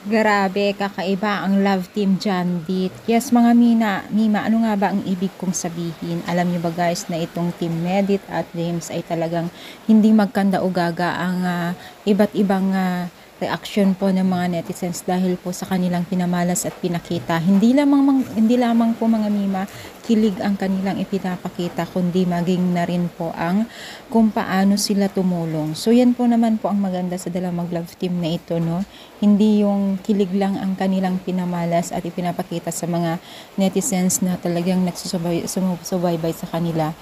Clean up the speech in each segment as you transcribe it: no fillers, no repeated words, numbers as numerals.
Grabe, kakaiba ang love team Jandit. Yes, mga Mima, ano nga ba ang ibig kong sabihin? Alam niyo ba guys na itong Team Medit at James ay talagang hindi magkanda-ugaga ang iba't ibang reaksyon po ng mga netizens dahil po sa kanilang pinamalas at pinakita. Hindi lamang po mga Mima, kilig ang kanilang ipinapakita kundi maging na rin po ang kung paano sila tumulong. So yan po naman po ang maganda sa dalawang love team na ito, no? Hindi yung kilig lang ang kanilang pinamalas at ipinapakita sa mga netizens na talagang nagsusubaybay sa kanila.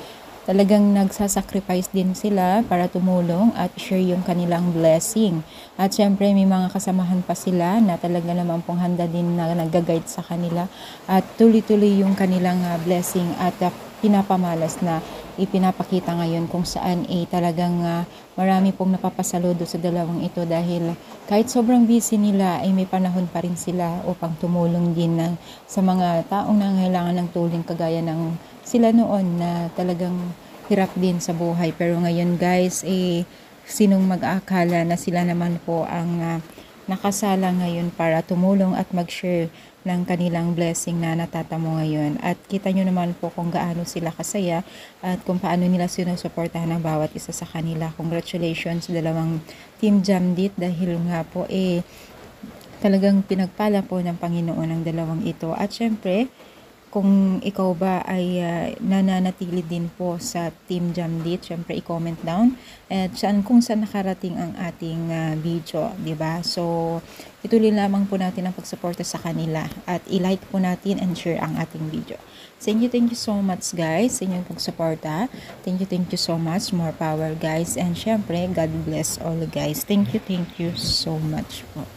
Talagang nagsasacrifice din sila para tumulong at share yung kanilang blessing. At syempre may mga kasamahan pa sila na talaga naman pong handa din na nag-guide sa kanila at tuloy-tuloy yung kanilang blessing at pinapamalas na ipinapakita ngayon kung saan talagang marami pong napapasaludo sa dalawang ito dahil kahit sobrang busy nila ay may panahon pa rin sila upang tumulong din sa mga taong nangangailangan ng tulong kagaya ng sila noon na talagang hirap din sa buhay. Pero ngayon guys, sinong mag-aakala na sila naman po ang nakasala ngayon para tumulong at mag-share ng kanilang blessing na natatamo ngayon. At kita nyo naman po kung gaano sila kasaya at kung paano nila sinusuportahan ng bawat isa sa kanila. Congratulations sa dalawang Team Jamdit dahil nga po talagang pinagpala po ng Panginoon ang dalawang ito. At syempre, kung ikaw ba ay nananatili din po sa Team Jamdit, syempre i-comment down at kung saan nakarating ang ating video, 'di ba? So, ituloy lamang po natin ang pagsuporta sa kanila at i-like po natin and share ang ating video. Thank you so much guys sa inyong pagsuporta. Thank you so much. More power guys. And syempre, God bless all guys. Thank you so much po.